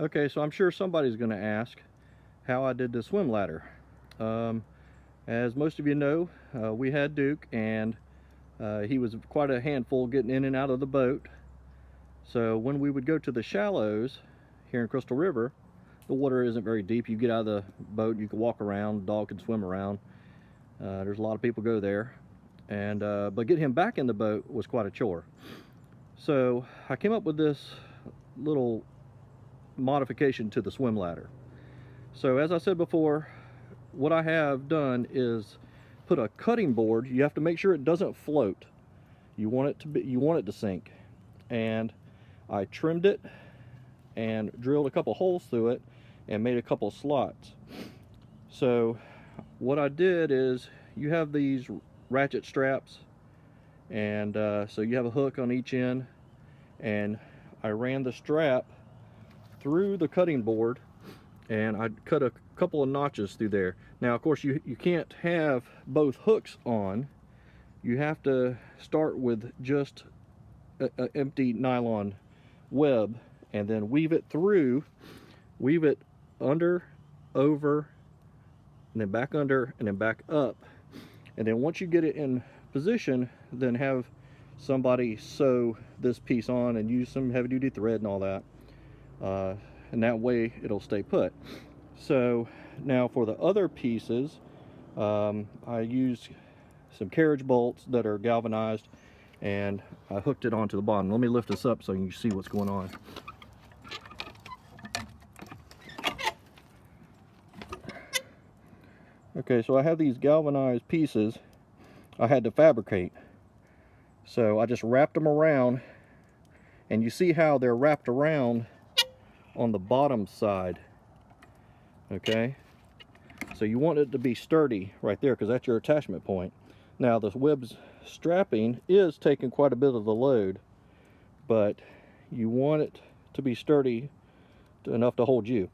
Okay, so I'm sure somebody's going to ask how I did the swim ladder. As most of you know, we had Duke, and he was quite a handful getting in and out of the boat. So when we would go to the shallows here in Crystal River, the water isn't very deep. You get out of the boat, you can walk around, the dog can swim around. There's a lot of people go there, and but getting him back in the boat was quite a chore. So I came up with this little modification to the swim ladder. So as I said before, what I have done is put a cutting board. You have to make sure it doesn't float. You want it to sink. And I trimmed it and drilled a couple holes through it and made a couple slots. So what I did is, you have these ratchet straps, and so you have a hook on each end, and I ran the strap through the cutting board, and I cut a couple of notches through there. Now of course you can't have both hooks on. You have to start with just an empty nylon web, and then weave it through, weave it under, over, and then back under, and then back up. And then once you get it in position, then have somebody sew this piece on and use some heavy duty thread and all that. And that way it'll stay put. So now for the other pieces, I used some carriage bolts that are galvanized, and I hooked it onto the bottom. Let me lift this up so you can see what's going on. Okay, so I have these galvanized pieces I had to fabricate. So I just wrapped them around, and you see how they're wrapped around on the bottom side. Okay, so you want it to be sturdy right there, because that's your attachment point. Now the web's strapping is taking quite a bit of the load, but you want it to be sturdy enough to hold you.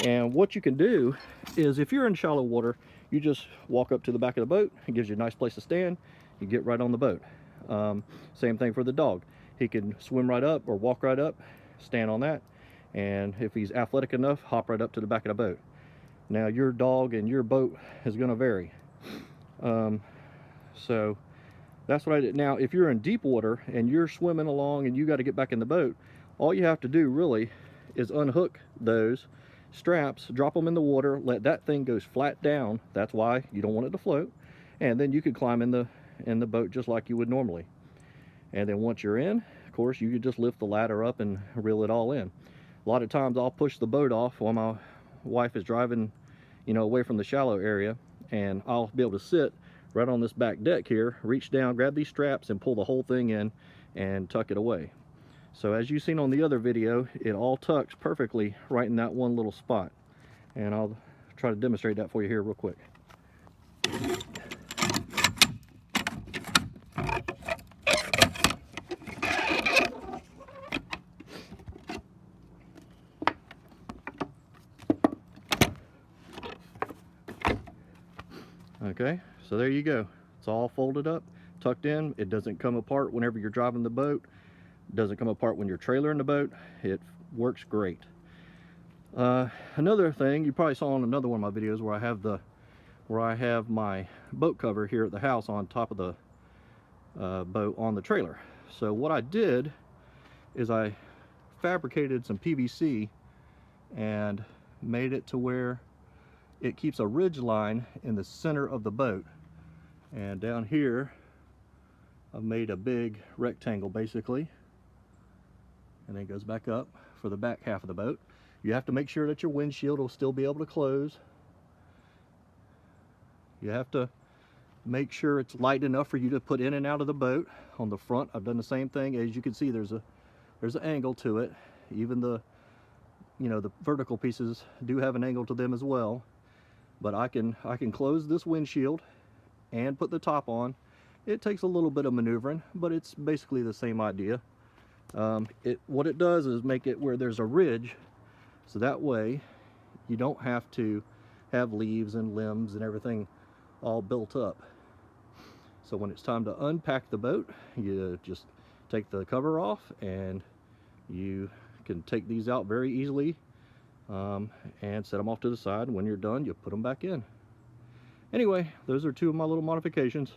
And what you can do is, if you're in shallow water, you just walk up to the back of the boat. It gives you a nice place to stand. You get right on the boat. Same thing for the dog. He can swim right up or walk right up, stand on that, and if he's athletic enough, hop right up to the back of the boat. Now your dog and your boat is going to vary. So that's what I did. Now if you're in deep water and you're swimming along and you got to get back in the boat, all you have to do really is unhook those straps, drop them in the water, let that thing go flat down. That's why you don't want it to float. And then you could climb in the boat just like you would normally. And then once you're in, of course, you could just lift the ladder up and reel it all in. A lot of times I'll push the boat off while my wife is driving, away from the shallow area, and I'll be able to sit right on this back deck here, reach down, grab these straps, and pull the whole thing in and tuck it away. So as you've seen on the other video, it all tucks perfectly right in that one little spot. And I'll try to demonstrate that for you here real quick. Okay, so there you go. It's all folded up, tucked in. It doesn't come apart whenever you're driving the boat. It doesn't come apart when you're trailering the boat. It works great. Another thing, you probably saw on another one of my videos where I have my boat cover here at the house on top of the boat on the trailer. So what I did is I fabricated some PVC and made it to where it keeps a ridge line in the center of the boat. And down here I've made a big rectangle basically, and then it goes back up for the back half of the boat. You have to make sure that your windshield will still be able to close. You have to make sure it's light enough for you to put in and out of the boat. On the front, I've done the same thing. As you can see, there's an angle to it. Even the vertical pieces do have an angle to them as well. But I can close this windshield and put the top on. It takes a little bit of maneuvering, but it's basically the same idea. What it does is make it where there's a ridge, so that way you don't have to have leaves and limbs and everything all built up. So when it's time to unpack the boat, you just take the cover off, and you can take these out very easily and set them off to the side. When you're done, you put them back in. Anyway, those are two of my little modifications.